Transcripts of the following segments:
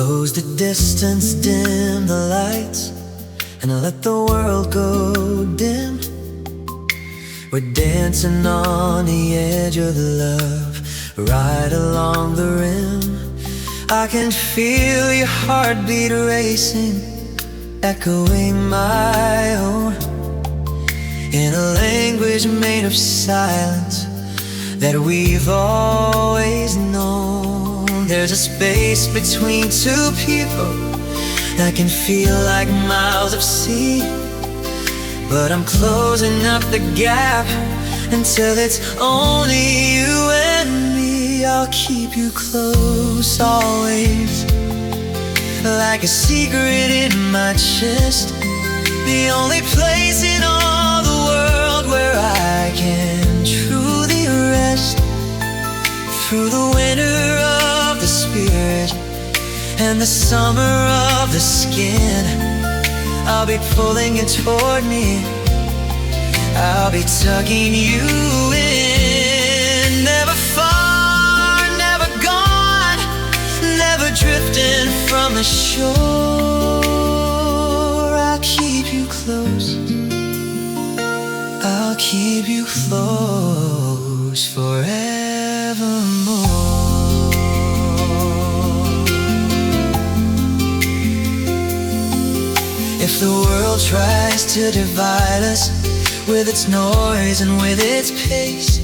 Close the distance, dim the lights, and let the world go dim. We're dancing on the edge of love, right along the rim. I can feel your heartbeat racing, echoing my own, in a language made of silence that we've always known. There's a space between two people that can feel like miles of sea, but I'm closing up the gap until it's only you and me. I'll keep you close always, like a secret in my chest, the only place in all the world where I can truly rest. Through the winter of the spirit and the summer of the skin, I'll be pulling you toward me, I'll be tugging you in. Never far, never gone, never drifting from the shore. I'll keep you close, I'll keep you close forevermore. If the world tries to divide us with its noise and with its pace,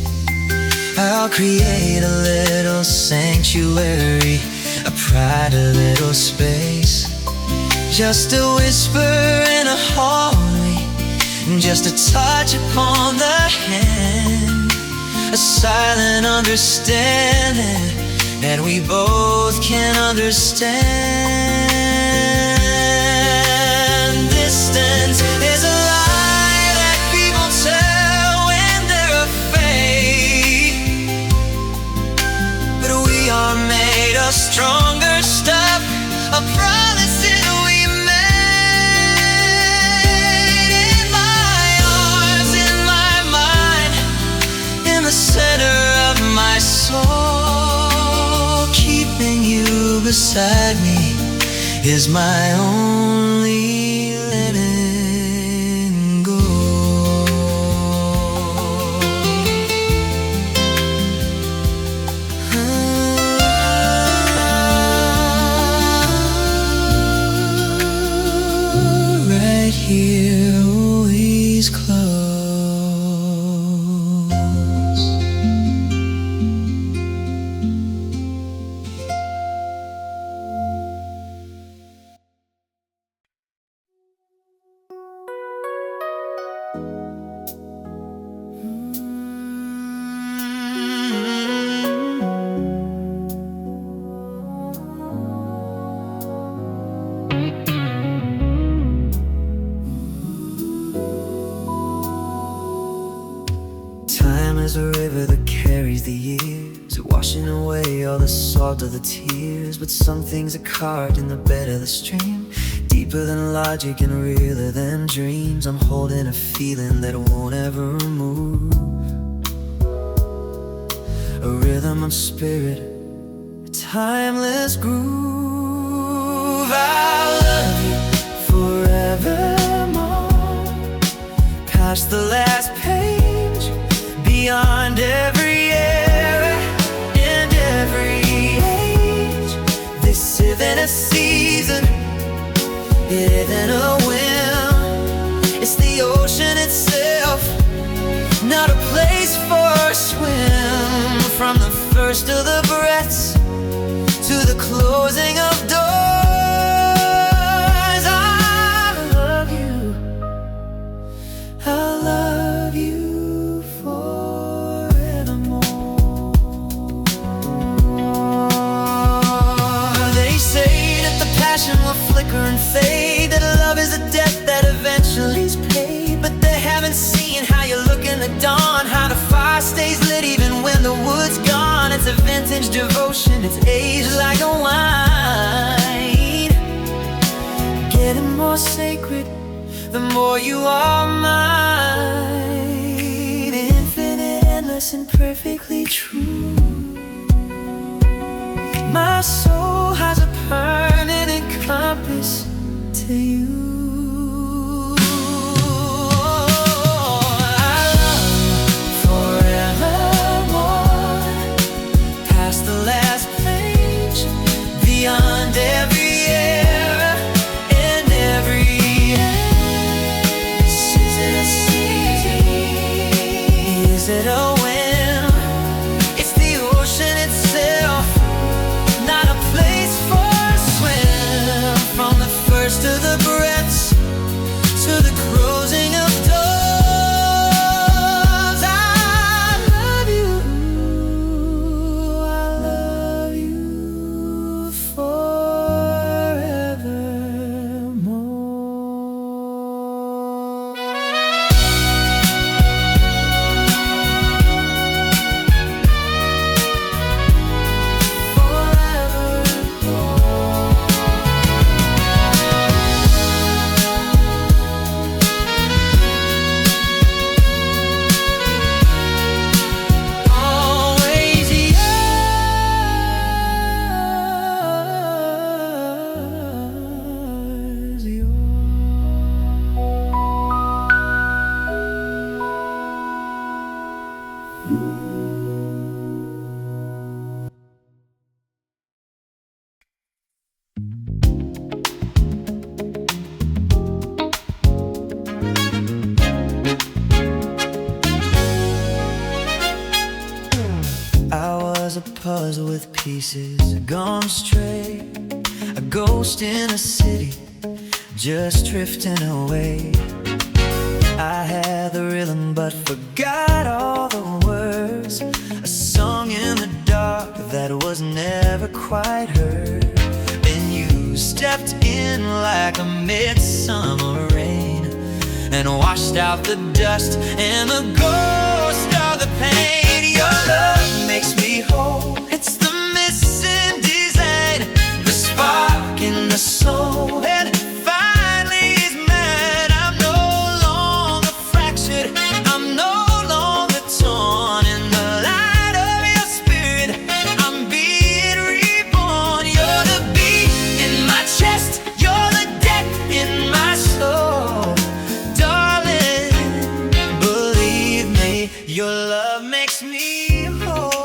I'll create a little sanctuary, a private little space, just a whisper in a hallway, just a touch upon the hand, a silent understanding that we both can understand. Distance is a lie that people tell when they're afraid, but we are made of stronger stuff, a promise that we made. In my arms, in my mind, in the center of my soul, keeping you beside me is my only letting go. Right here, always close. Time is a river that carries the years, washing away all the salt of the tears. But some things are carved in the bed of the stream, deeper than logic and realer than dreams. I'm holding a feeling that won't ever move, a rhythm of spirit, a timeless groove. I'll love you forevermore, past the last page, beyond every era and every age. This isn't a season, it isn't a whim, it's the ocean itself, not a place for a swim. From the first of the breaths to the closing of doors, I love you, I love you. Passion will flicker and fade, that love is a debt that eventually is paid. But they haven't seen how you look in the dawn, how the fire stays lit even when the wood's gone. It's a vintage devotion, it's aged like a wine, getting more sacred the more you are mine. Infinite, endless, and perfectly true. My soul has a permanent was with pieces gone astray, a ghost in a city, just drifting away. I had the rhythm but forgot all the words, a song in the dark that was never quite heard. Then you stepped in like a midsummer rain and washed out the dust and the ghost of the pain. Your love makes me whole, it's the missing design, the spark in the soul. And finally is mad, I'm no longer fractured, I'm no longer torn. In the light of your spirit, I'm being reborn. You're the beat in my chest, you're the depth in my soul. Darling, believe me, your love makes me whole.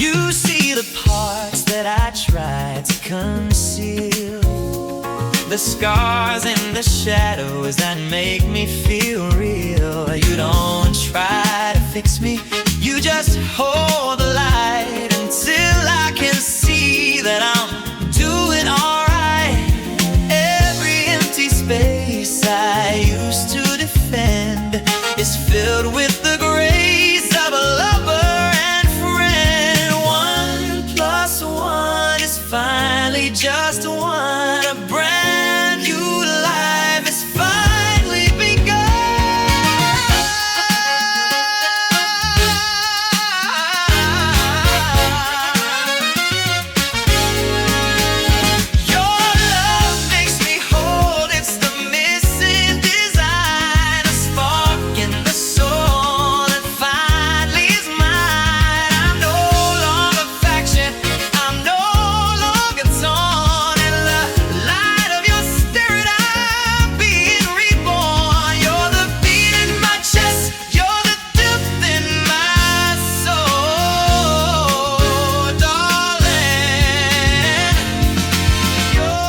You see the parts that I tried to conceal, the scars and the shadows that make me feel real. You don't try to fix me, you just hold the light until I can see that I'm doing alright. Every empty space I used to defend is filled with the grace of a lover and friend. 1 plus 1 is finally just 1. A brand new life is finally Your love makes me whole, it's the missing design, a spark in the soul that finally is mine. I'm no longer faction, I'm no longer torn. In the light of your spirit, I'm being reborn. You're the beat in my chest, you're the depth in my soul. Darling, your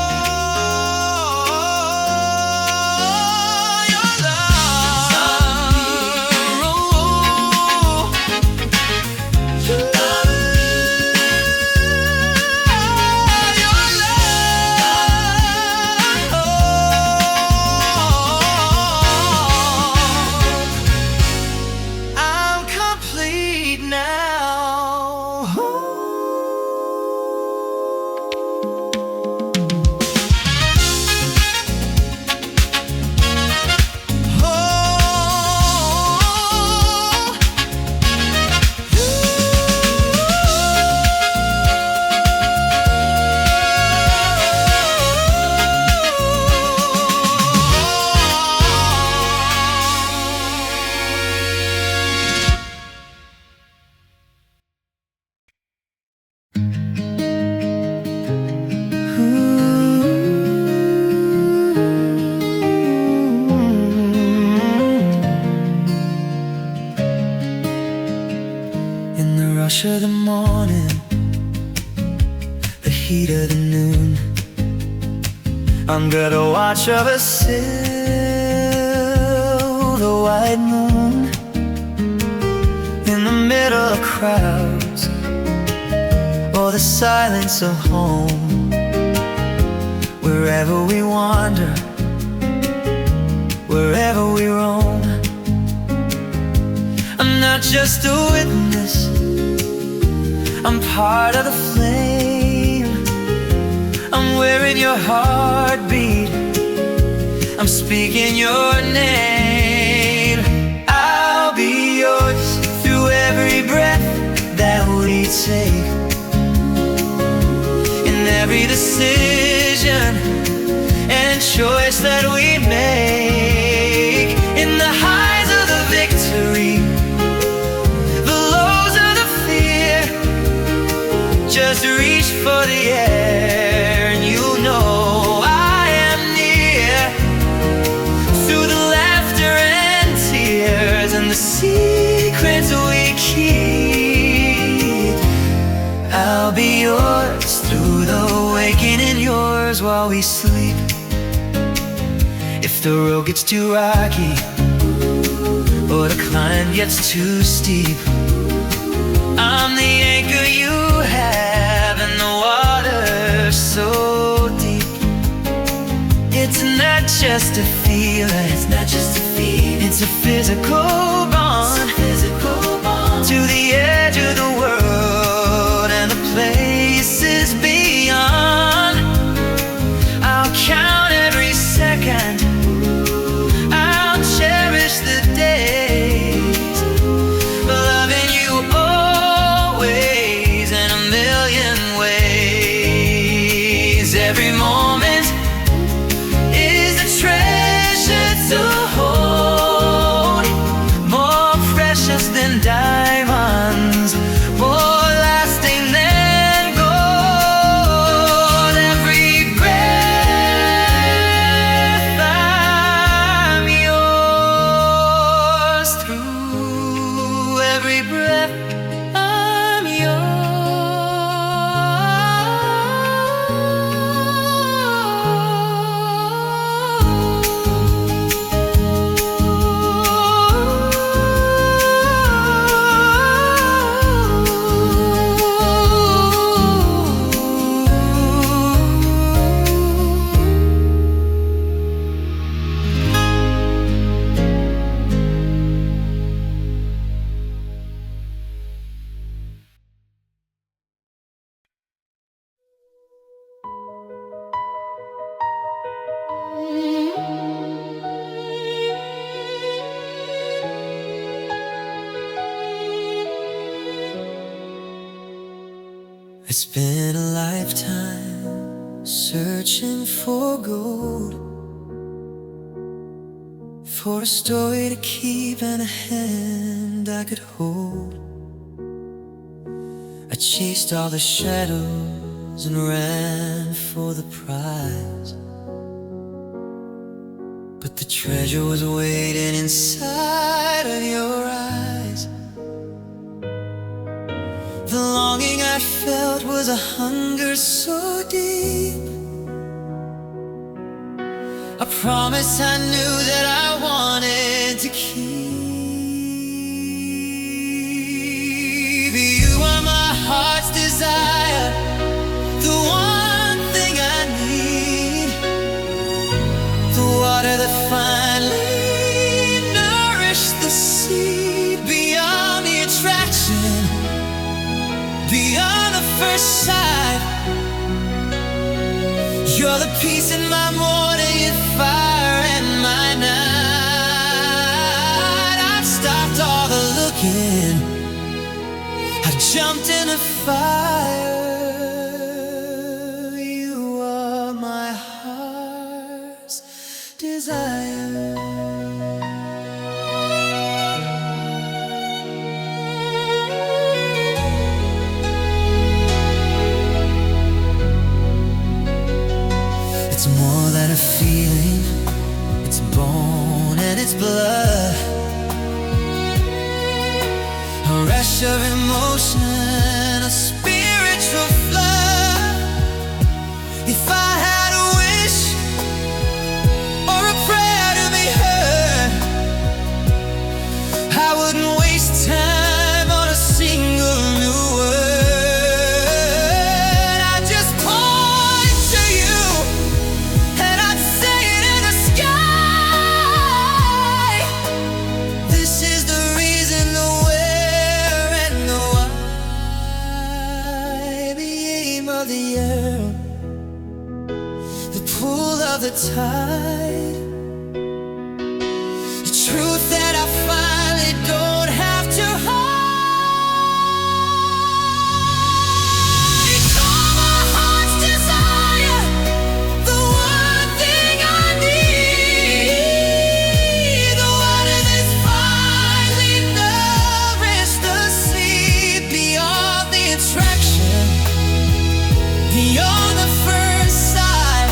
I'm complete now. In the rush of the morning, the heat of the noon, under the watch of a silver white moon, in the middle of crowds or the silence of home, wherever we wander, wherever we roam. I'm not just a witness, I'm part of the flame. I'm wearing your heartbeat, I'm speaking your name. I'll be yours through every breath that we take, in every decision and choice that we make. In the highs of the victory, the lows of the fear, just reach for the air and you know I am near. Through the laughter and tears and the secrets we keep, I'll be yours through the waking and yours while we sleep. If the road gets too rocky, or the climb gets too steep, I'm the anchor you have in the water so deep. It's not just a feeling, it's not just a feeling, it's a physical bond, to the edge of the world and the places beyond. I'll count every second, I'll cherish the days, loving you always in a million ways. Every moment is a treasure to hold, more precious than diamonds, more lasting than gold. Every breath I'm yours, through every breath I'm It's been a lifetime searching for gold, for a story to keep and a hand I could hold. I chased all the shadows and ran for the prize, but the treasure was waiting inside of your eyes. The longing I felt was a hunger so deep, a promise I knew that I wanted to keep. You are my heart's desire, the one thing I need, the water that finally nourished the seed. Beyond the attraction, beyond the first sight, you're the peace in my morning and fire in my night. I've stopped all the looking, I've jumped in the fire. You are my heart's desire. It's more than a feeling, it's bone and it's blood, a rush of emotion, a spiritual flood. If I had a wish or a prayer to be heard, I wouldn't waste time on a single new word. I'd just point to you and I'd say it in the sky. This is the reason, the where and the why. The aim of the earth, the pull of the tide, the truth that I finally don't have to hide. It's all my heart's desire, the one thing I need, the water that's finally nourished the seed. Beyond the attraction, beyond the first sight,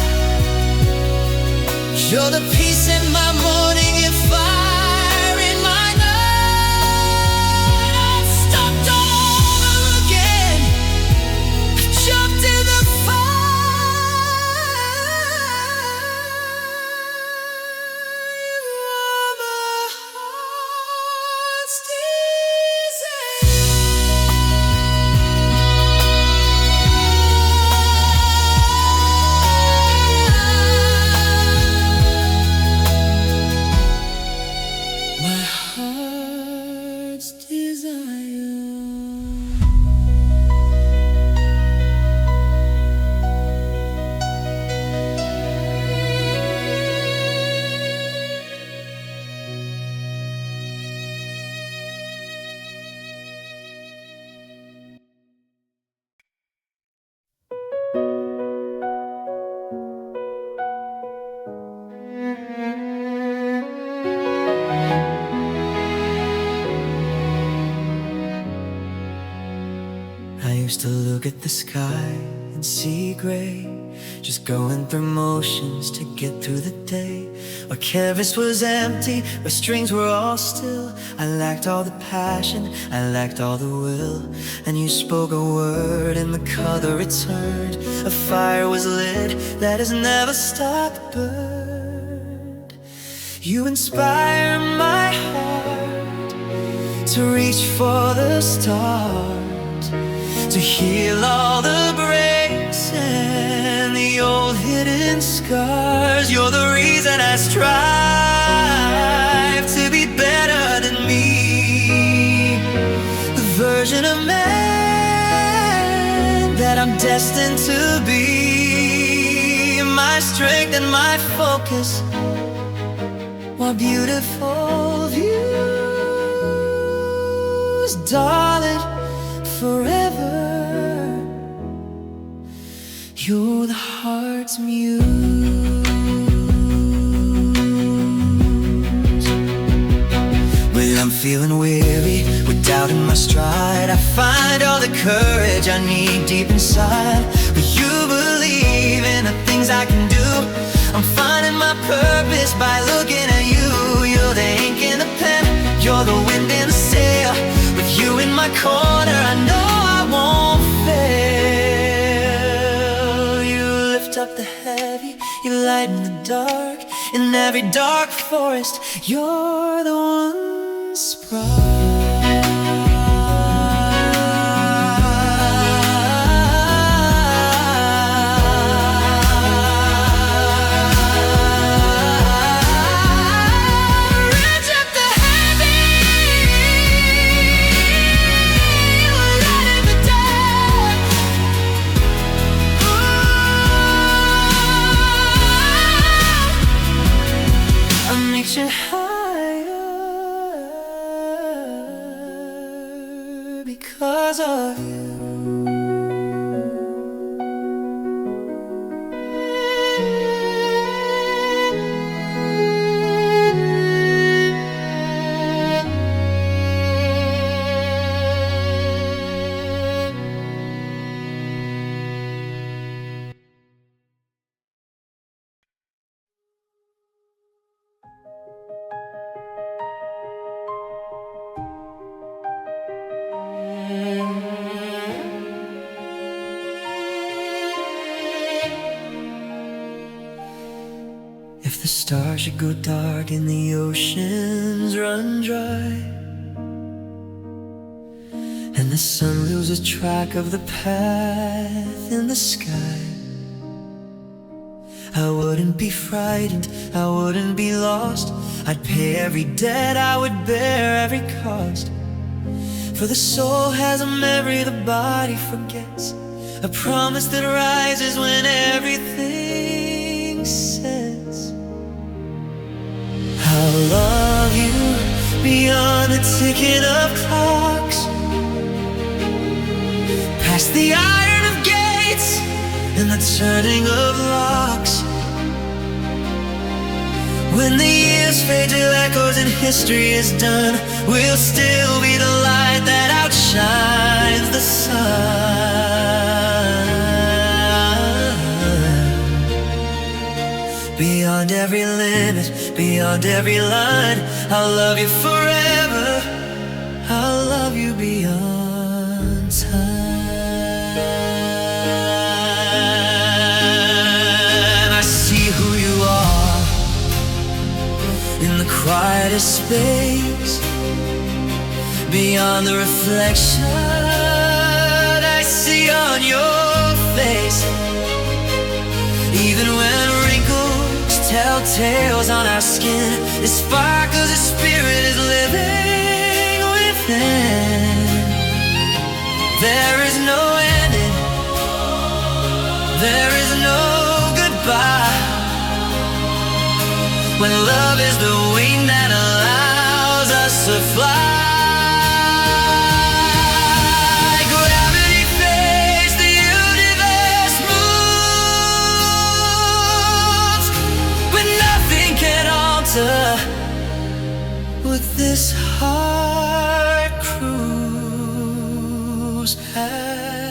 I used to look at the sky and see gray, just going through motions to get through the day. Where canvas was empty, where strings were all still. I lacked all the passion, I lacked all the will. And you spoke a word and the color it turned. A fire was lit that has never stopped burned. You inspire my heart to reach for the stars, to heal all the breaks and the old hidden scars. You're the reason I strive to be better than me, the version of man that I'm destined to be. My strength and my focus, my beautiful views, darling, forever. You're the heart's muse. When I'm feeling weary, with doubt in my stride, I find all the courage I need deep inside. Will you believe in the things I can do? I'm finding my purpose by looking at you. You're the ink in the pen, you're the wind in the sail. With you in my corner, I know I won't fail. You lift up the heavy, you lighten the dark. In every dark forest, you're the one spark. Higher because of you. If the stars should go dark and the oceans run dry, and the sun loses track of the path in the sky, I wouldn't be frightened, I wouldn't be lost. I'd pay every debt, I would bear every cost. For the soul has a memory the body forgets, a promise that rises when everything sets. I'll love you beyond the ticking of clocks, past the iron of gates and the turning of locks. When the years fade to echoes and history is done, we'll still be the light that outshines the sun. Beyond every limit, beyond every line, I'll love you forever, I'll love you beyond time. I see who you are in the quietest space, beyond the reflection I see on your face. Even when wrinkles tell tales on our skin, it sparkles, the spirit is living within. There is no ending, there is no goodbye, when love is the wing that allows us to fly. Gravity fades, the universe moves, but nothing can alter what this heart cruise past.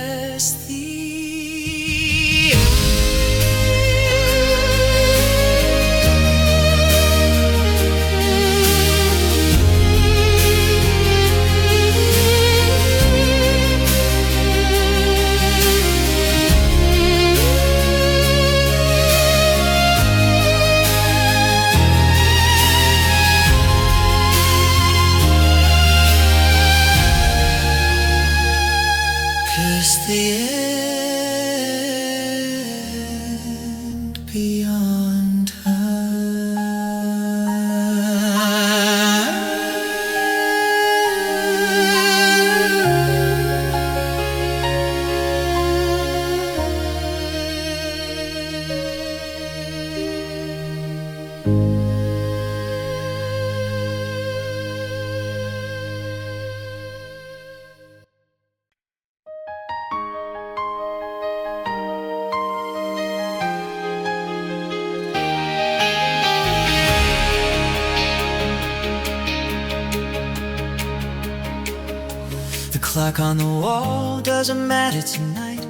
clock on the wall doesn't matter tonight.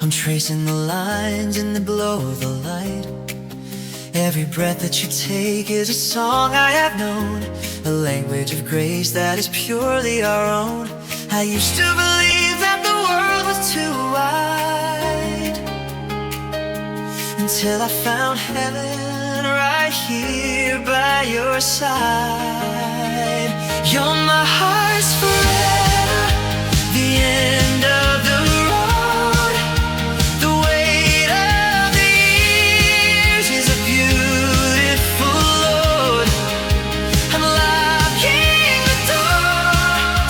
I'm tracing the lines in the glow of the light. Every breath that you take is a song I have known, a language of grace that is purely our own. I used to believe that the world was too wide, until I found heaven right here by your side. You're my heart's forever, the end of the road. The weight of the years is a beautiful load. I'm locking the door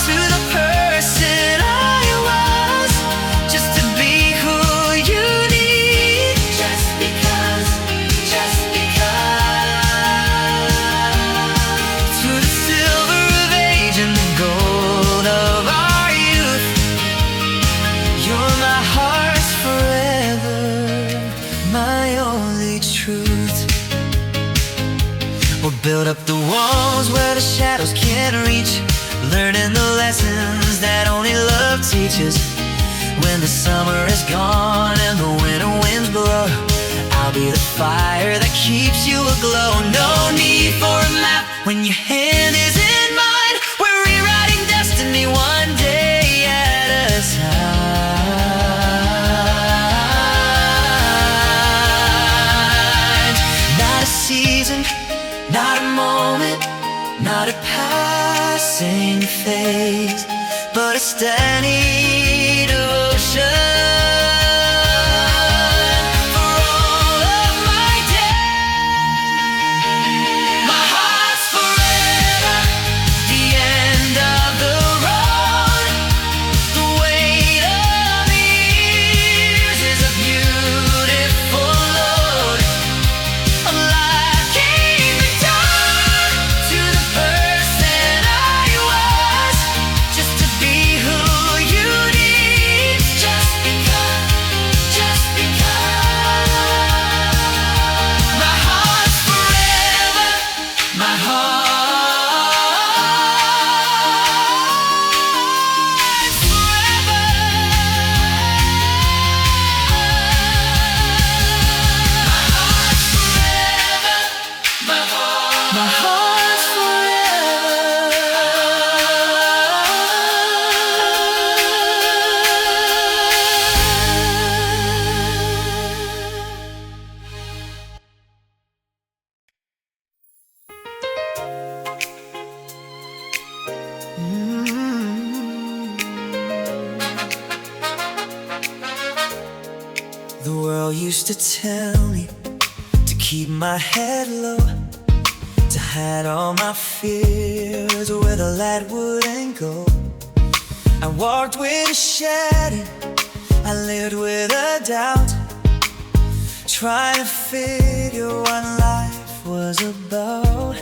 to the person I was, just to be who you need. Just because. To the silver of age and the gold of our youth, you're my heart's forever, my only truth. We'll build up the walls where the shadows can't reach, learning the lessons that only love teaches. When the summer is gone and the winter winds blow, I'll be the fire that keeps you aglow. No need for a map when your hand is in mine. We're rewriting destiny one day at a time. Not a season, not a moment, not a passing phase, but a steady devotion. The world used to tell me to keep my head low, to hide all my fears where the light wouldn't go. I walked with a shadow, I lived with a doubt, trying to figure what life was about.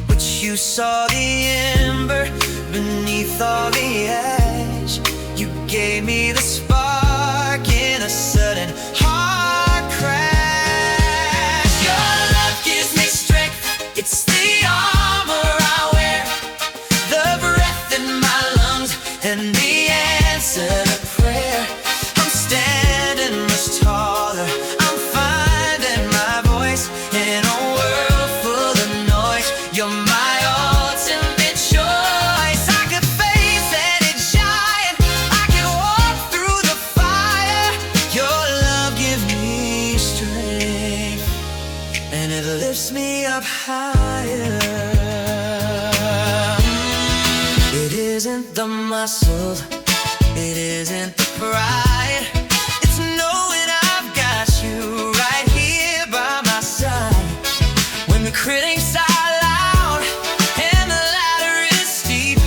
But you saw the ember beneath all the ash. You gave me the spark in a sudden heart crash. Your love gives me strength, it's the armor I wear, the breath in my lungs and the answer to prayer. I'm standing much taller, I'm finding my voice in a world full of noise. You're my ultimate choice. I could face any giant, I could walk through the fire. Your love gives me strength, and it lifts me up higher. It isn't the muscle, it isn't the pride, it's knowing I've got you right here by my side. When the critics are loud and the ladder is steep,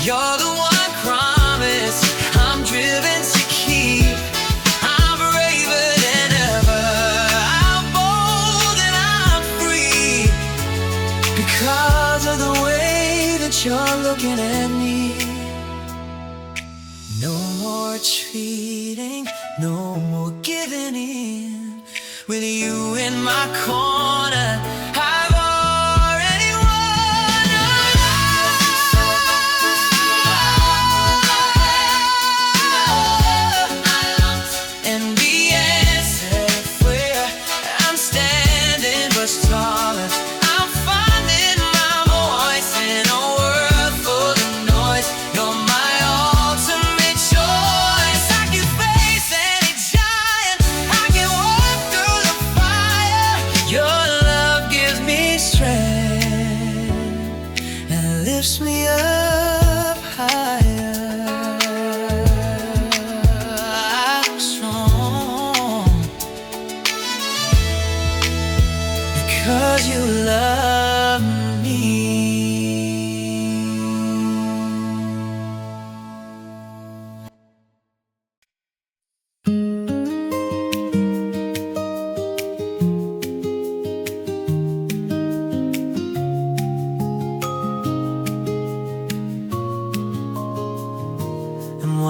you're the one promise I'm driven to keep. I'm braver than ever, I'm bold and I'm free, because of the way that you're looking at me. No more retreating, no more giving in. With you in my corner, I've already won.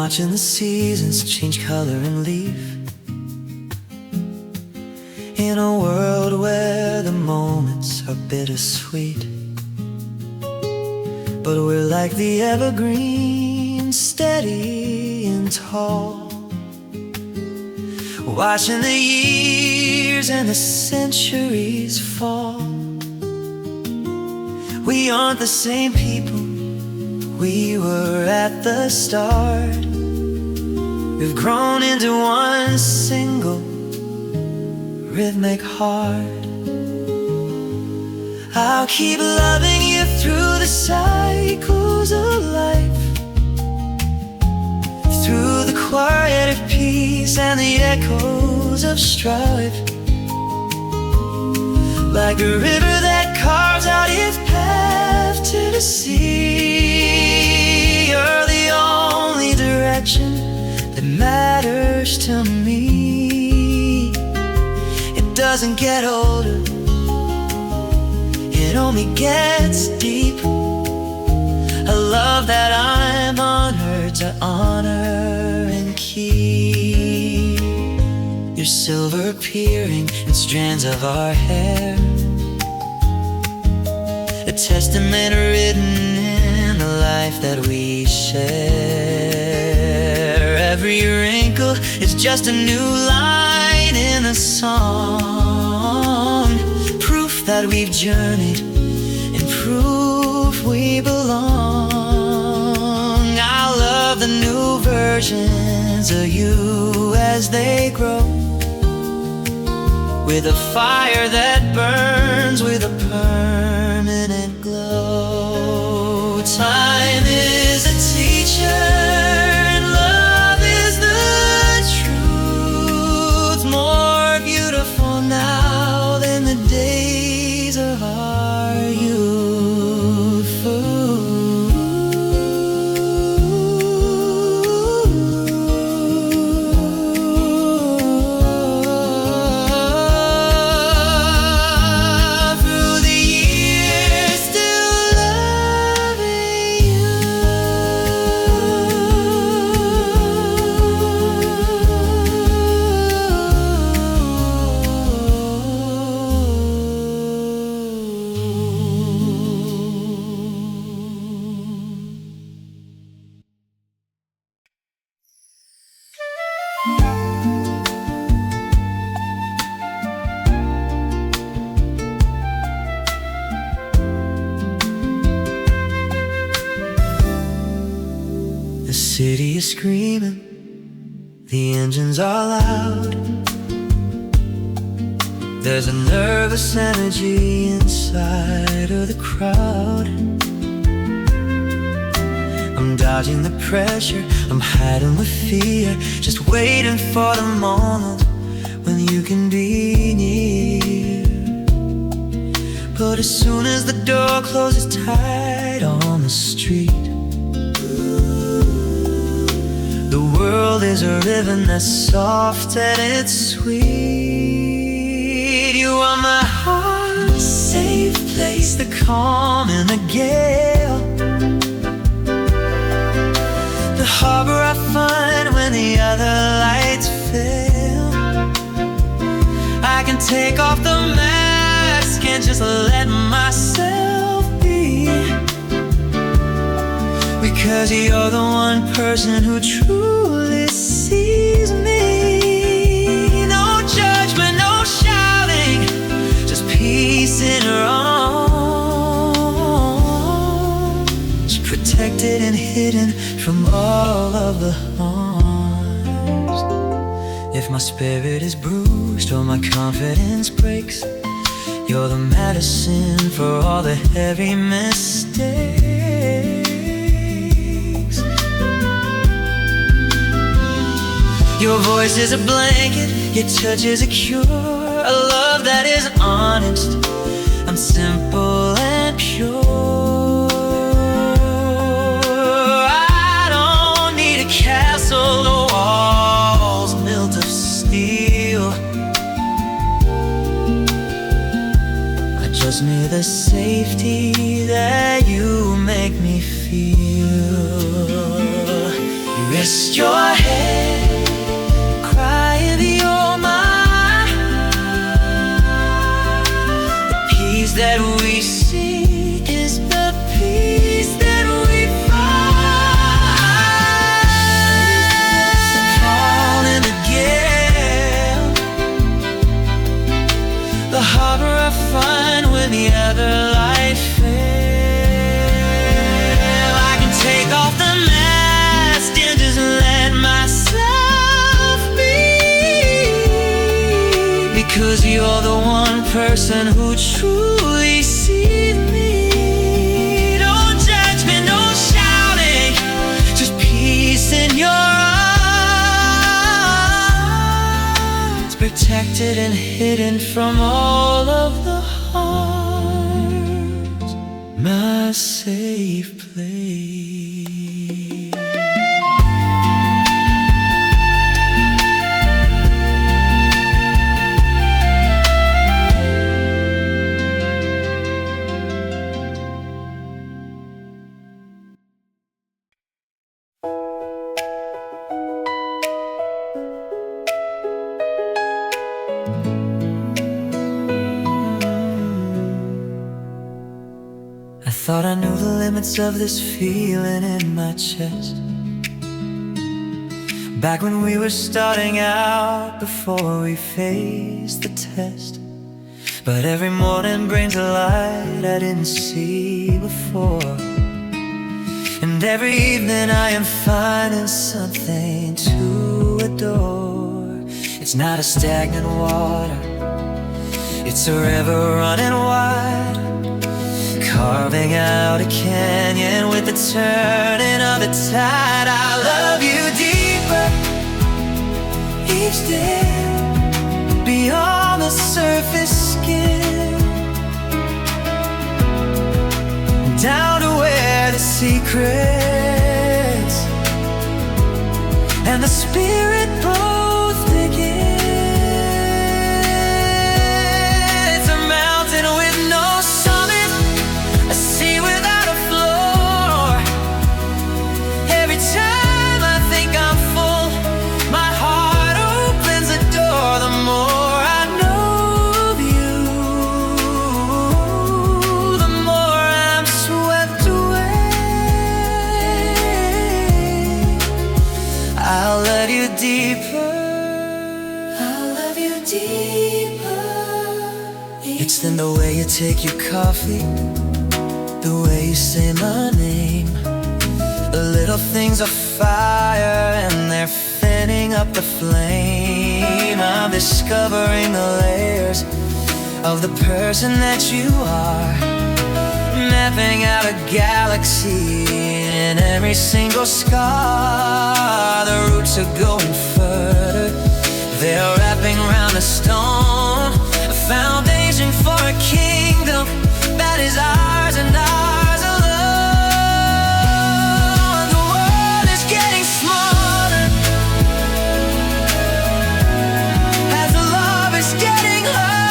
watching the seasons change color and leaf, in a world where the moments are bittersweet. But we're like the evergreen, steady and tall, watching the years and the centuries fall. We aren't the same people we were at the start. We've grown into one single rhythmic heart. I'll keep loving you through the cycles of life, through the quiet of peace and the echoes of strife. Like a river that carves out its path to the sea, you're the only direction that matters to me. It doesn't get older, it only gets deep. A love that I'm honored to honor and keep. Your silver appearing in strands of our hair, a testament written in the life that we share. Every wrinkle is just a new line in a song, proof that we've journeyed and proof we belong. I love the new versions of you as they grow, with a fire that burns with a permanent glow. Time is a teacher and love is the truth, more beautiful now than the days of our youth. The city is screaming, the engines are loud. There's a nervous energy inside of the crowd. I'm dodging the pressure, I'm hiding with fear, just waiting for the moment when you can be near. But as soon as the door closes tight on the street, the world is a rhythm that's soft and it's sweet. You are my heart's safe place, the calm in the gale, the harbor I find when the other lights fail. I can take off the mask and just let myself be, because you're the one person who truly sees me. No judgment, no shouting, just peace in her arms, protected and hidden from all of the harms. If my spirit is bruised or my confidence breaks, you're the medicine for all the heavy mistakes. Your voice is a blanket, your touch is a cure, a love that is honest and simple and pure. I don't need a castle, no walls built of steel. I just need the safety that you make me feel. You rest your head, cry into your mind. The peace that we seek is the peace that we find. Falling again, the harbor I find when the other light fails. I can take off the mask and just let myself be, because you're the one person who truly sees me. No judgment, no shouting, just peace in your arms, protected and hidden from all of the harms, my safe place. I thought I knew the limits of this feeling in my chest, back when we were starting out, before we faced the test. But every morning brings a light I didn't see before, and every evening I am finding something to adore. It's not a stagnant water, it's a river running wide, carving out a canyon with the turning of the tide. I love you deeper each day, beyond the surface skin, down to where the secrets and the spirit both begin. It's a mountain with no summit, a sea without a floor. Every time I think I'm full, my heart opens a door. The more I know of you, the more I'm swept away. I'll love you deeper, I'll love you deeper. It's in the way you take your coffee, the way you say my name. The little things are fire and they're fanning up the flame. I'm discovering the layers of the person that you are, mapping out a galaxy in every single scar. The roots are going further, they're wrapping around the stone, a foundation for a kingdom that is ours and ours alone. The world is getting smaller as the love is getting large.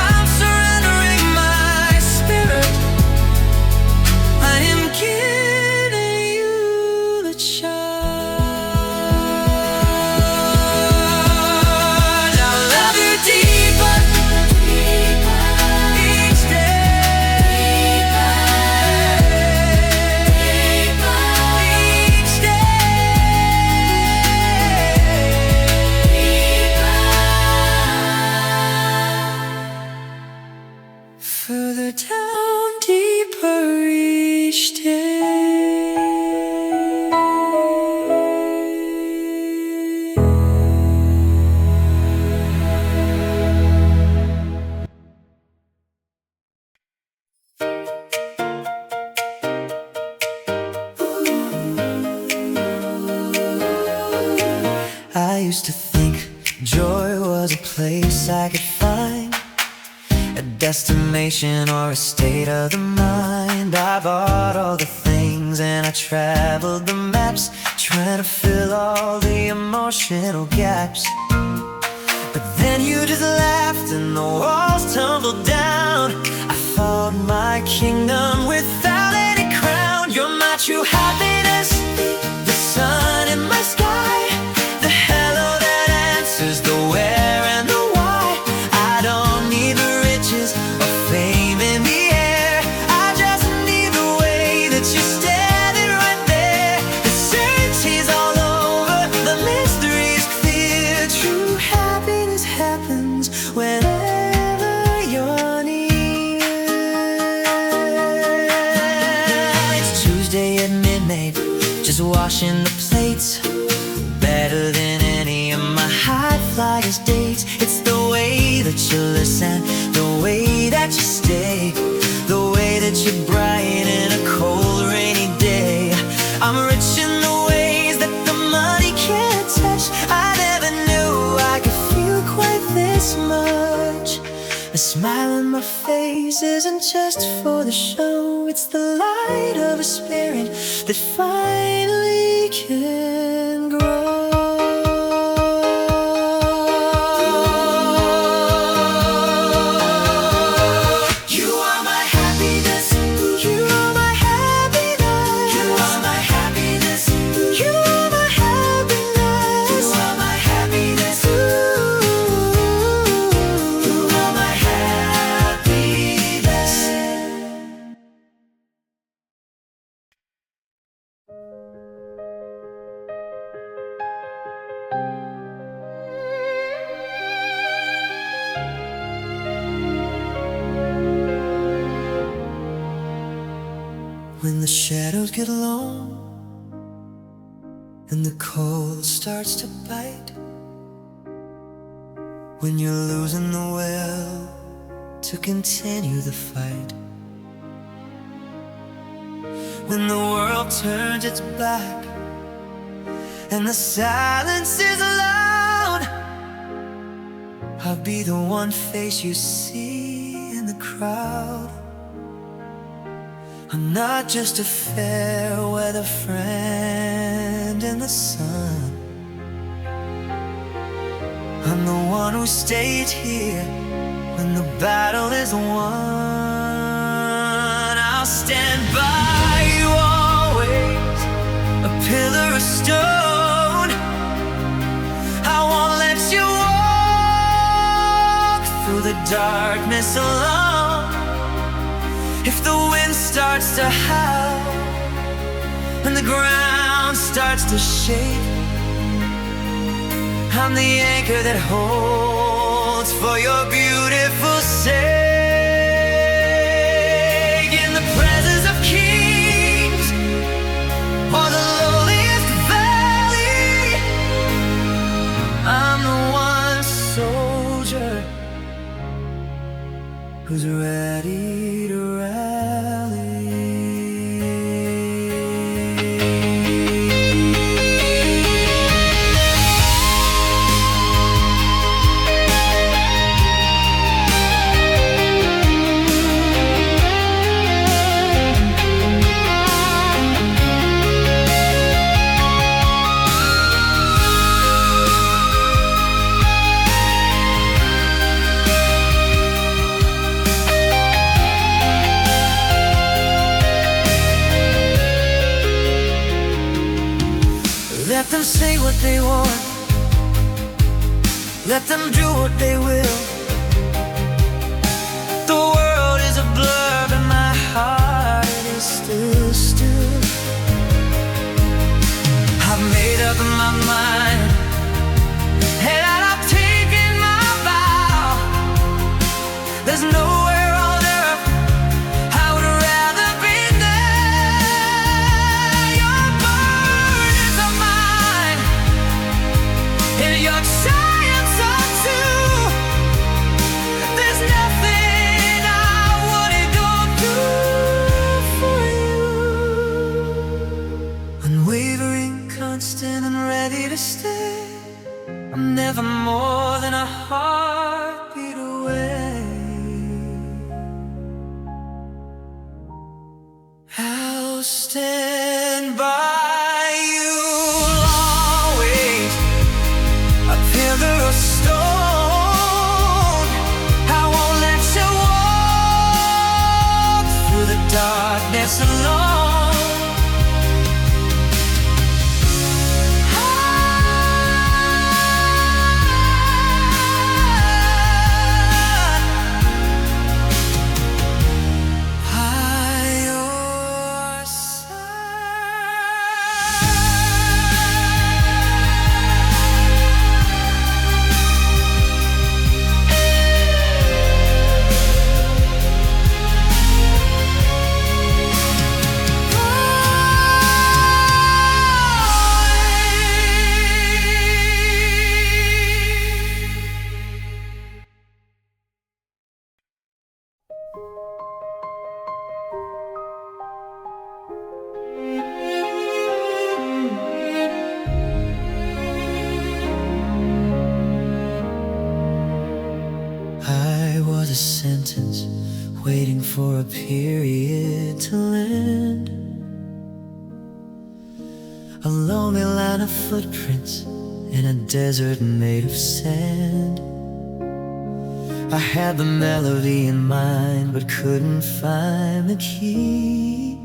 I'm surrendering my spirit, I am giving you the charge. I love you deeper each day, each day, further down, deeper each day. I used to think joy was a place I could find, a destination or a state of the mind. I bought all the things and I traveled the maps, trying to fill all the emotional gaps. But then you just laughed and the walls tumbled down. I fought my kingdom without any crown. You're my my true happiness, the sun in my sky, the hello that answers the where and the why. I don't need the riches or fame in the air, I just need the way that you're standing right there. The certainty's all over, the mystery's clear. True happiness happens whenever you're near. It's Tuesday at midnight, just washing the plates, better than any of my high flyers dates. It's the way that you listen, the way that you stay, the way that you brighten a cold rainy day. I'm rich in the ways that the money can't touch. I never knew I could feel quite this much. The smile on my face isn't just for the show, it's the light of a spirit that finally can grow. You are my happiness, you are my happiness, you are my happiness, you are my happiness, you are my happiness, you are my happiness. When the shadows get long and the cold starts to bite, when you're losing the will to continue the fight, when the world turns its back and the silence is loud, I'll be the one face you see in the crowd. I'm not just a fair weather friend in the sun, I'm the one who stayed here when the battle is won. I'll stand by you always, a pillar of stone. I won't let you walk through the darkness alone. If the wind starts to howl and the ground starts to shake, I'm the anchor that holds for your beautiful sake. In the presence of kings or the lowliest valley, I'm the one soldier who's ready to rally. Let them say what they want, let them do what they will. The world is a blur, but my heart is still still. I've made up my mind and I've taken my vow. There's nowhere on earth I would rather be there. Your burdens are mine and your triumphs are too. There's nothing I wouldn't go through for you. Unwavering, constant and ready to stay. I'm never more than a heartbeat away. I'll stand by you always, a pillar of stone. I won't let you walk through the darkness alone. for a period to land. A lonely line of footprints in a desert made of sand. I had the melody in mind but couldn't find the key.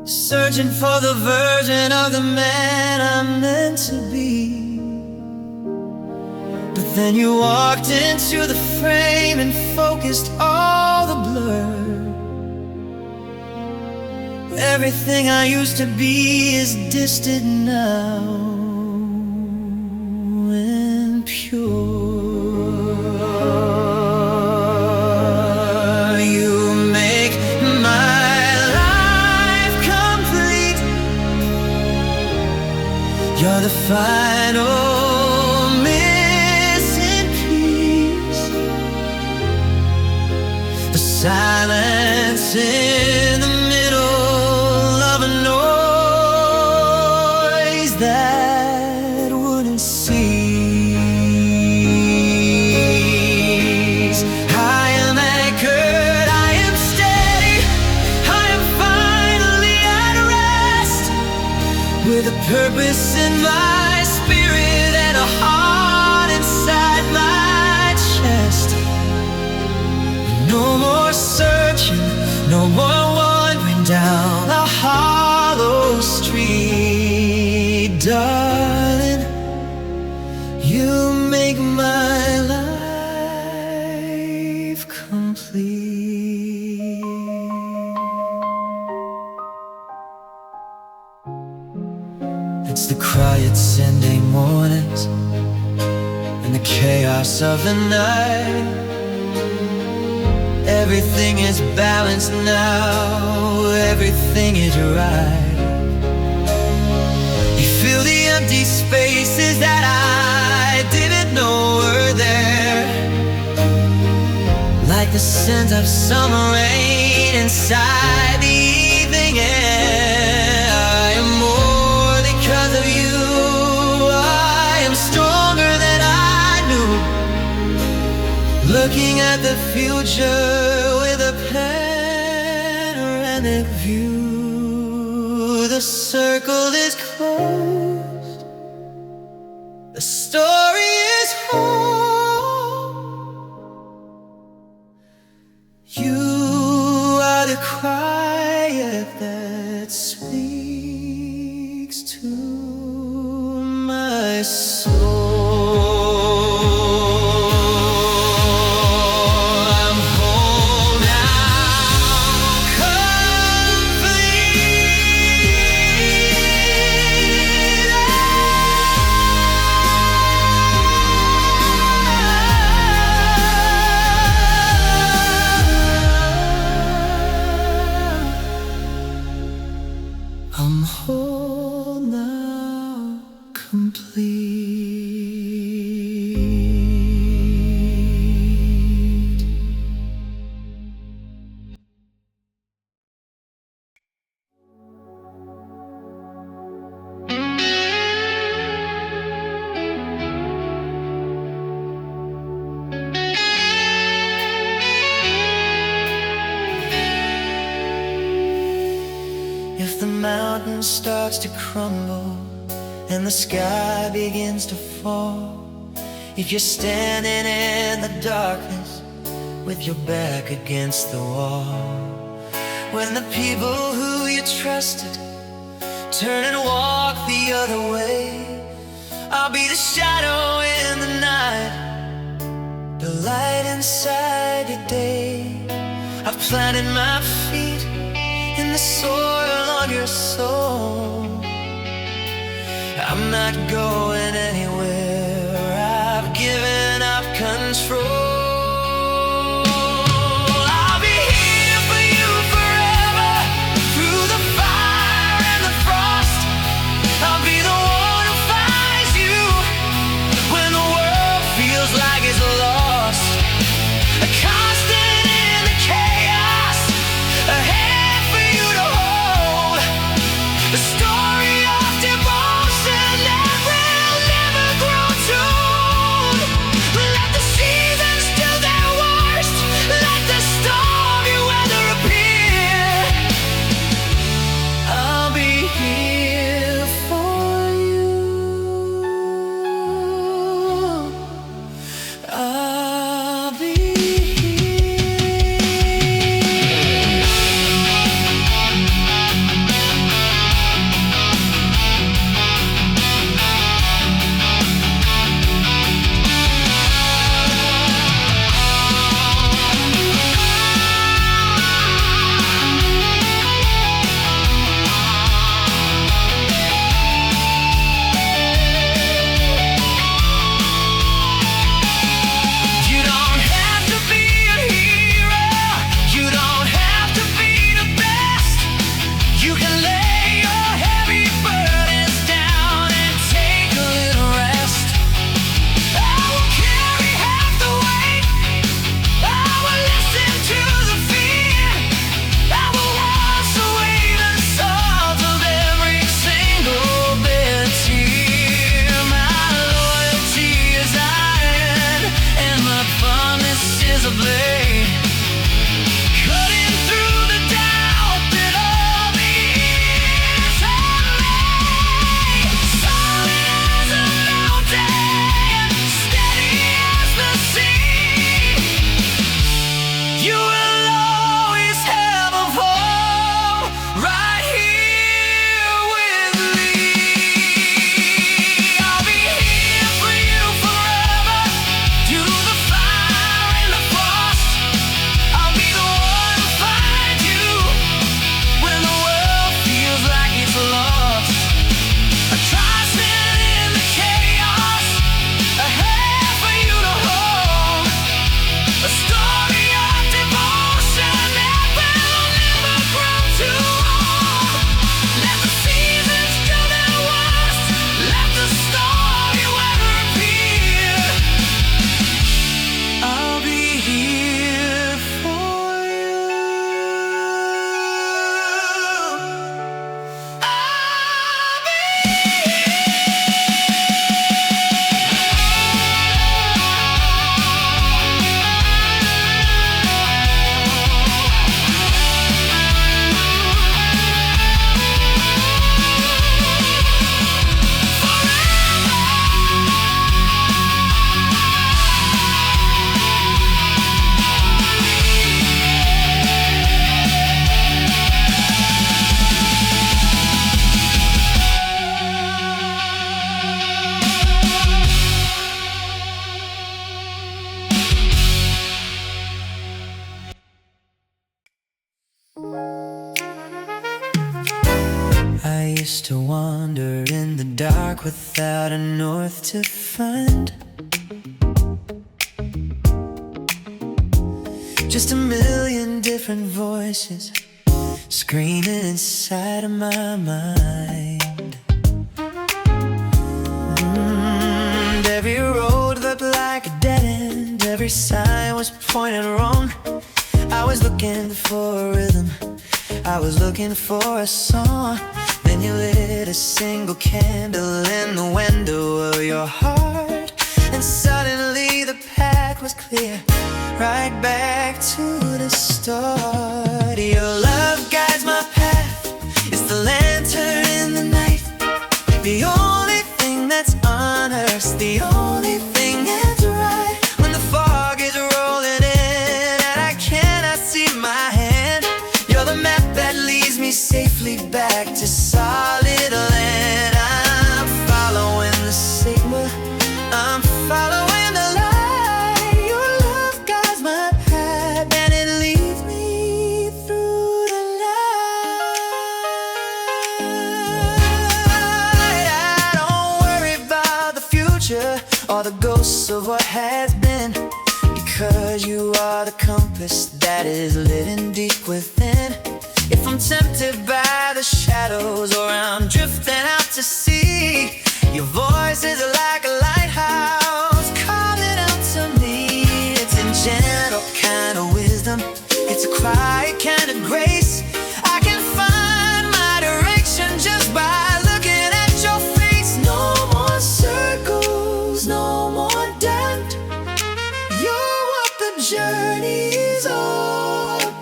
Searching for the version of the man I'm meant to be. But then you walked into the frame and focused all the blur. Everything I used to be is distant now and pure. You make my life complete. You're the final missing piece. The silence in the middle of a noise that wouldn't cease. I am anchored, I am steady, I am finally at rest, with a purpose in my spirit and a heart inside my chest. No more searching, no more wandering down a hollow street. Darling, you make my life complete. It's the quiet Sunday mornings and the chaos of the night. Everything is balanced now, everything is right. You fill the empty spaces that I didn't know were there, like the scent of summer rain inside the evening air. I am more because of you, I am stronger than I knew. Looking at the future with a panoramic view. The circle is closed, the story is whole. You are the quiet that speaks to my soul. I'm whole now, complete. If the mountain starts to crumble and the sky begins to fall, if you're standing in the darkness with your back against the wall, when the people who you trusted turn and walk the other way, I'll be the shadow in the night, the light inside your day. I've planted my feet in the soil of your soul. I'm not going anywhere, I've given up control. I'll be here for you forever, through the fire and the frost. I'll be the one who finds you when the world feels like it's lost. A constant in the chaos, a hand for you to hold. A story of devotion that will never grow place to wander in the dark without a north to find. Just a million different voices screaming inside of my mind. Every road looked like a dead end, every sign was pointed wrong. I was looking for a rhythm, I was looking for a song. Then you lit a single candle in the window of your heart, and suddenly the path was clear, right back to the start. Your love guides my path, it's the lantern in the night, the only thing that's on earth, the only thing that's right. When the fog is rolling in and I cannot see my hand, you're the map that leads me safely back to solid land. I'm following the signal, I'm following the light. Your love guides my path and it leads me through the night. I don't worry about the future or the ghosts of what has been, because you are the compass that is living deep within. If I'm tempted by the shadows or I'm drifting out to sea, your voice is like a lighthouse calling out to me. It's a gentle kind of wisdom, it's a quiet kind of grace. I can find my direction just by looking at your face. No more circles, no more doubt, you're what the journey's all about.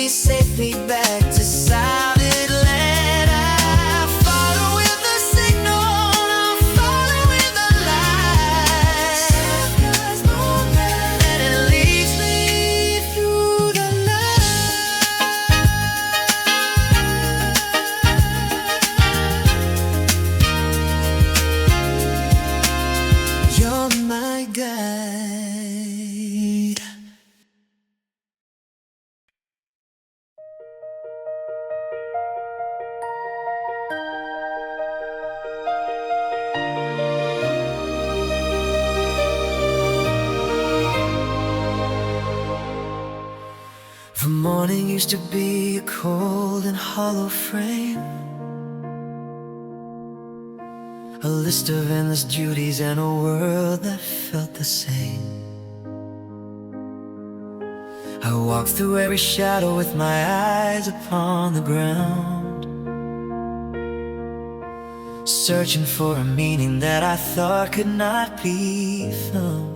Safely back to solid land. I follow with the signal, I'm following the light, and it leads me through the night. You're my guide. The morning used to be a cold and hollow frame, a list of endless duties and a world that felt the same. I walked through every shadow with my eyes upon the ground, searching for a meaning that I thought could not be found.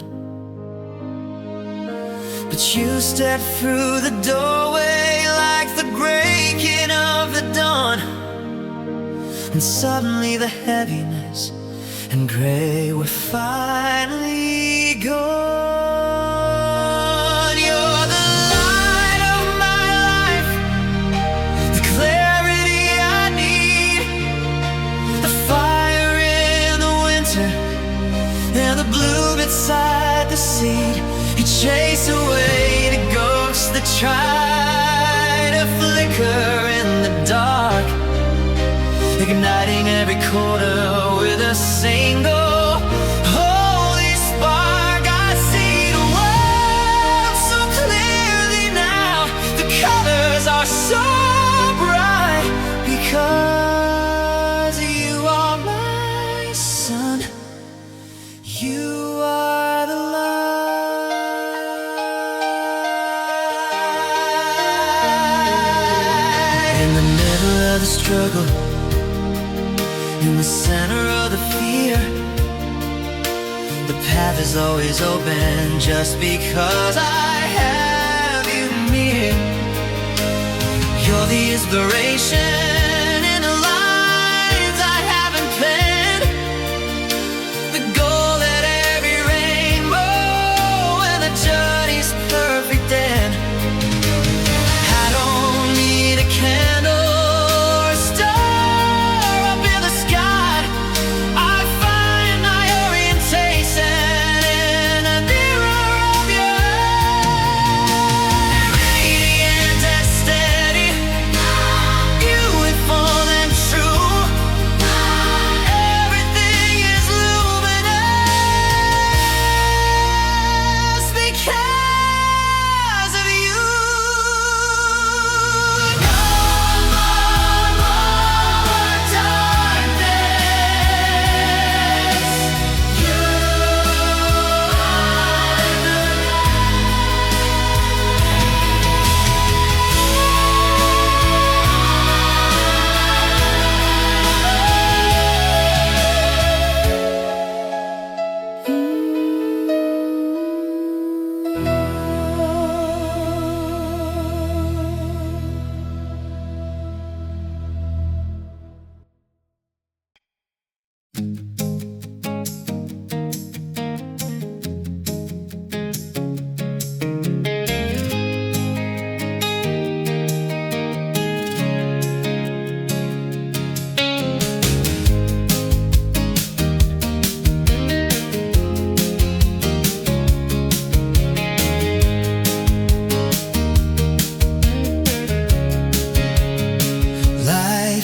But you stepped through the doorway like the breaking of the dawn, and suddenly the heaviness and gray were finally gone. You're the light of my life, the clarity I need, the fire in the winter and the bloom inside the seed. You chase away the ghosts that try to flicker in the dark, igniting every corner with a single holy spark. I see the world so clearly now, the colors are so bright, because you are my sun, you are the light. In the middle of the struggle, in the center of the fear, the path is always open just because I have you near. You're the inspiration in the lines I haven't penned, the goal at every rainbow, and the journey's perfect end. I don't need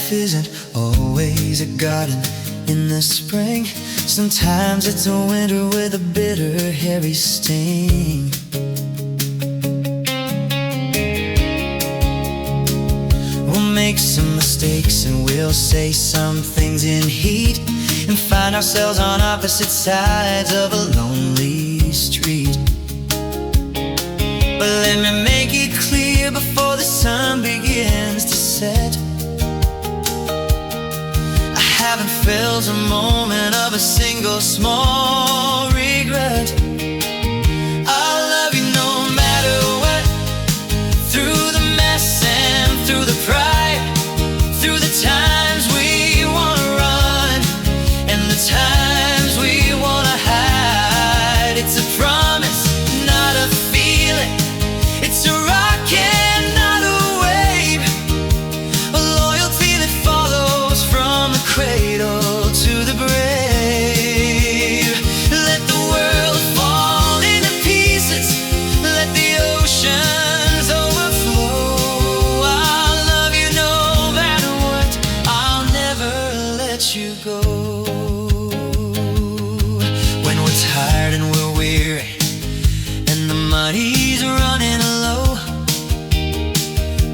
Life isn't always a garden in the spring. Sometimes it's a winter with a bitter, hairy sting. We'll make some mistakes and we'll say some things in heat, and find ourselves on opposite sides of a lonely street. But let me make it clear before the sun begins to set, I haven't felt a moment of a single small regret. I'll love you no matter what, through the mess and through the pride, through the times we wanna run and the times we wanna hide. It's a promise, not a feeling. It's a rock and not a wave, a loyalty that follows from the cradle to the grave. Let the world fall into pieces, let the oceans overflow. I'll love you no matter what, I'll never let you go. When we're tired and we're weary and the money's running low,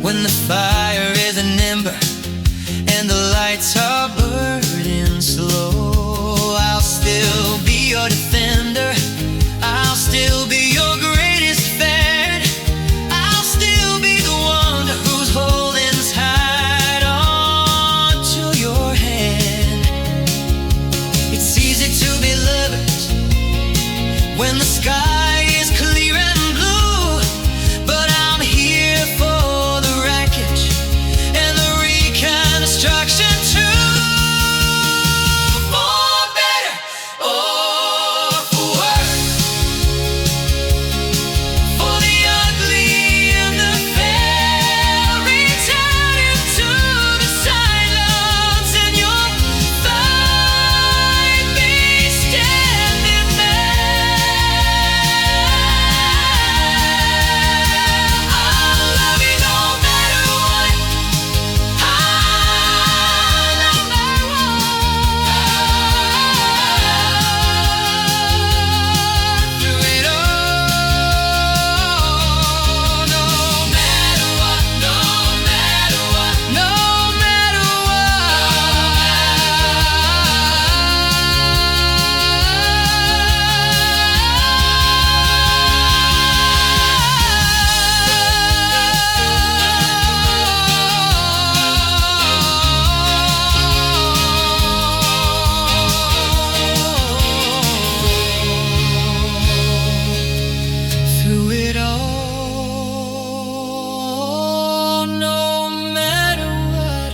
when the fire is an ember and the lights are burning slow, I'll still be your defender, I'll still be your greatest fan, I'll still be the one who's holding tight on to your hand. It's easy to be lovers when the sky is clear and blue, but I'm here for the wreckage and the reconstruction too. For better or for worse, for the ugly and the fair, returning to the silence and your fight me standing there. I'll love you no matter what, no matter what, through it all, no matter what, no matter what, no matter through it all, no matter what,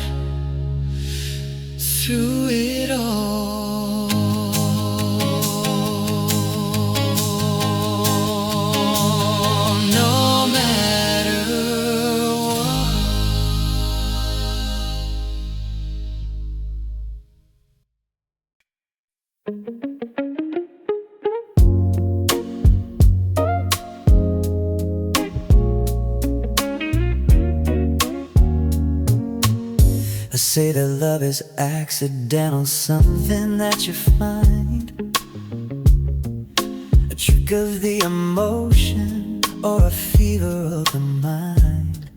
through it all, no matter what. I say that love is accidental, something that you find, a trick of the emotion or a fever of the mind.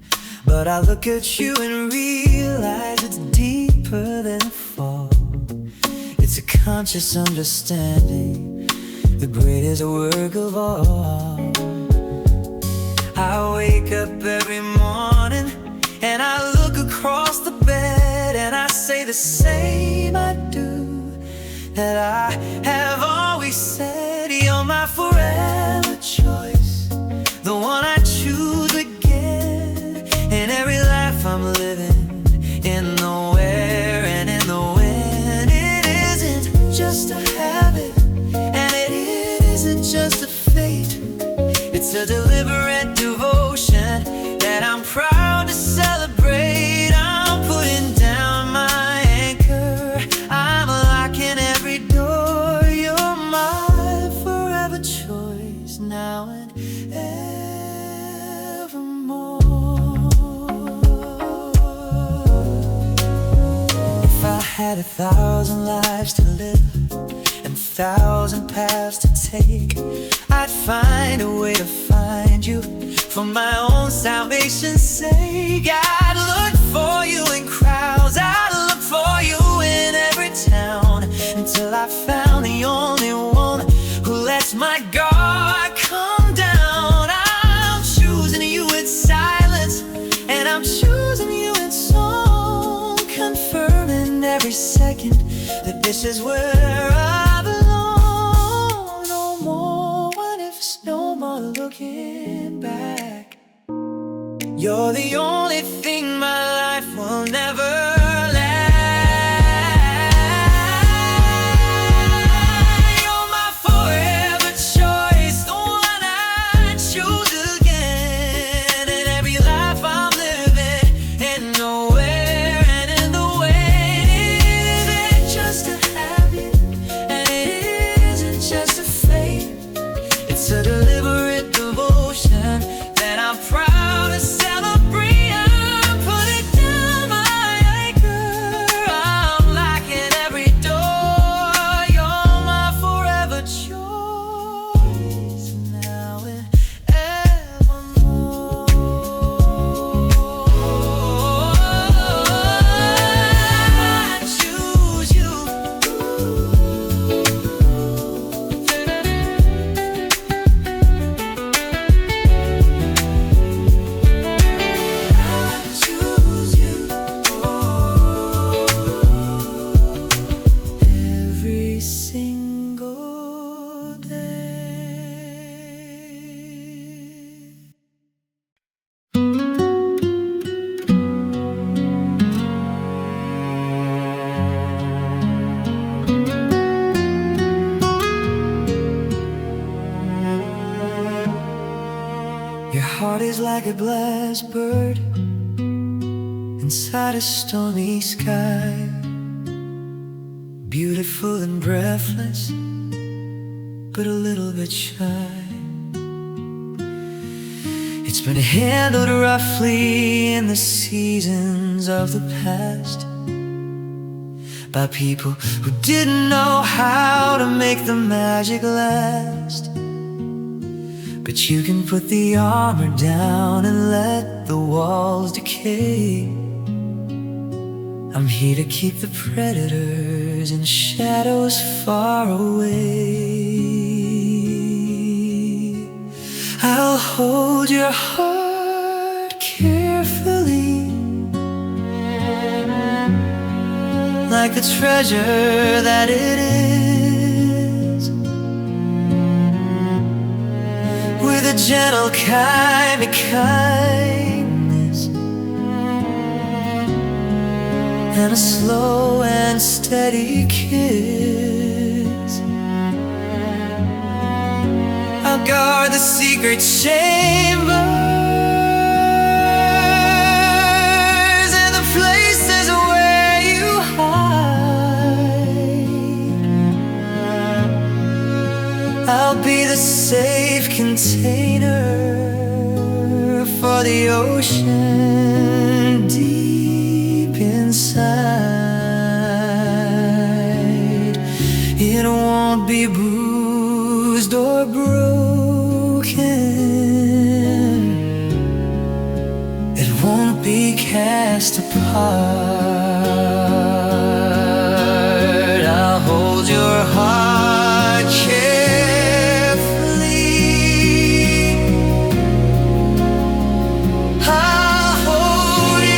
But I look at you and realize it's deeper than a fall. It's a conscious understanding, the greatest work of all. I wake up every morning and I look across the bed and I say the same I do that I have always said. You're my forever choice, the one I choose again. In every life I'm living, in the where and in the when. It isn't just a habit and it isn't just a fate. It's a deliberate devotion that I'm proud to celebrate. I'm putting down my anchor, I'm locking every door. You're my forever choice, now and evermore. had 1,000 lives to live and 1,000 paths to take, I'd find a way to find you for my own salvation's sake. I'd look for you in crowds, I'd look for you in every town, until I found the only one who lets my guard come down. I'm choosing you in silence, and I'm choosing you in song, confirming every second that this is where I belong. No more what ifs, no more looking back. You're the only thing my life will never like a blessed bird inside a stormy sky, beautiful and breathless, but a little bit shy. It's been handled roughly in the seasons of the past by people who didn't know how to make the magic last. But you can put the armor down and let the walls decay. I'm here to keep the predators and shadows far away. I'll hold your heart carefully, like the treasure that it is, with a gentle kind of kindness and a slow and steady kiss. I'll guard the secret chambers and the places where you hide. I'll be the safe container for the ocean deep inside. It won't be bruised or broken, it won't be cast apart. I'll hold your heart carefully, I'll hold your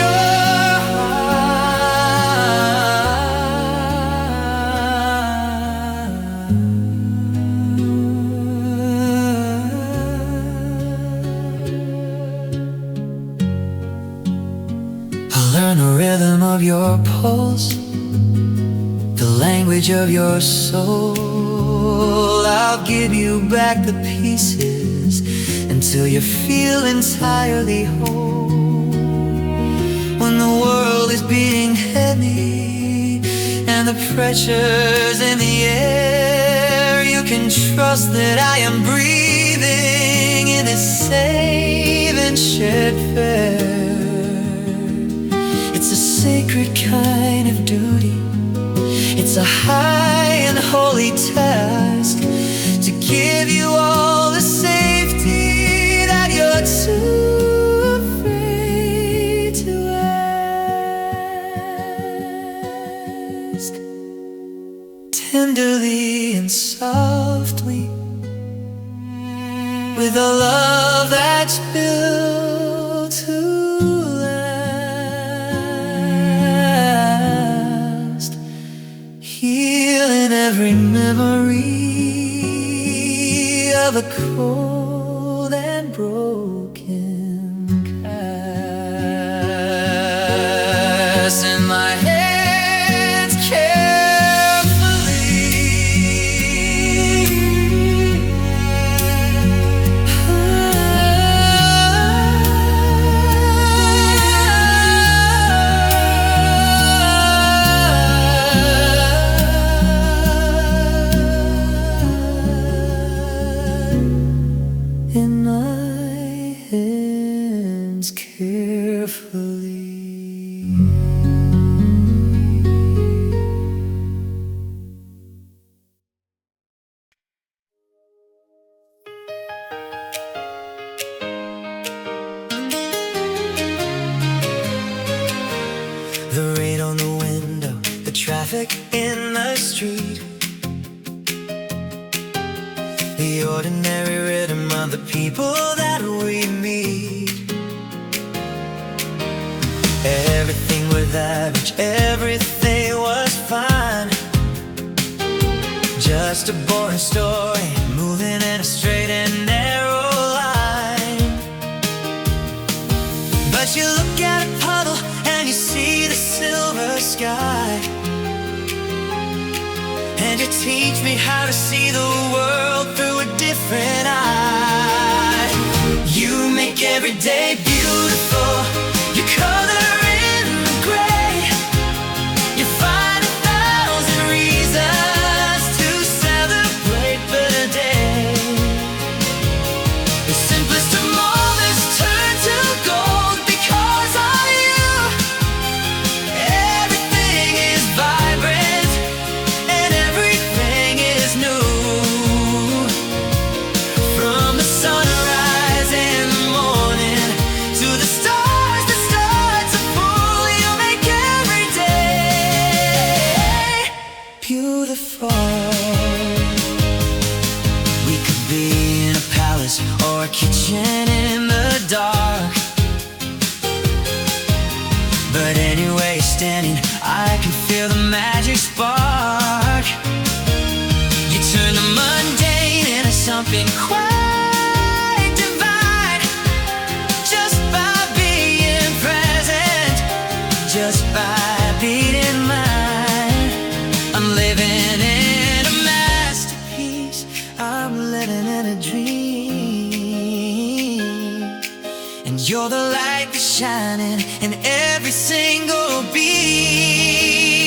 learn the rhythm of your pulse, the language of your soul. I'll give you back the pieces until you feel entirely whole. When the world is beating heavy and the pressure's in the air, you can trust that I am breathing in this safe and shared fair. It's a sacred kind of duty It's a high and holy task to give you all the safety that you're too afraid to ask. Tenderly and softly, with a love that's built to last, healing every memory of a cold and broken past. In my hands carefully, in my hands carefully. The rain on the window, the traffic in the street, the ordinary rhythm of the people that we meet. Everything was average, everything was fine. Just a boring story, moving in a straight and narrow line. But you look at a puddle and you see the silver sky, and you teach me how to see the world through a different eye. You make every day beautiful. You color in gray. You find 1,000 reasons to celebrate the day. The simplest of moments turn to gold because of you. Everything is vibrant and everything is new. From the sunrise in the morning to the stars that start to fall, you make every day beautiful. We could be in a palace or a kitchen in the dark, but anywhere you're standing, I can feel the magic spark. You turn the mundane into something quite divine, just by being present, just by being mine. I'm living in a masterpiece, I'm living in a dream, and you're the light that's shining in every single beat.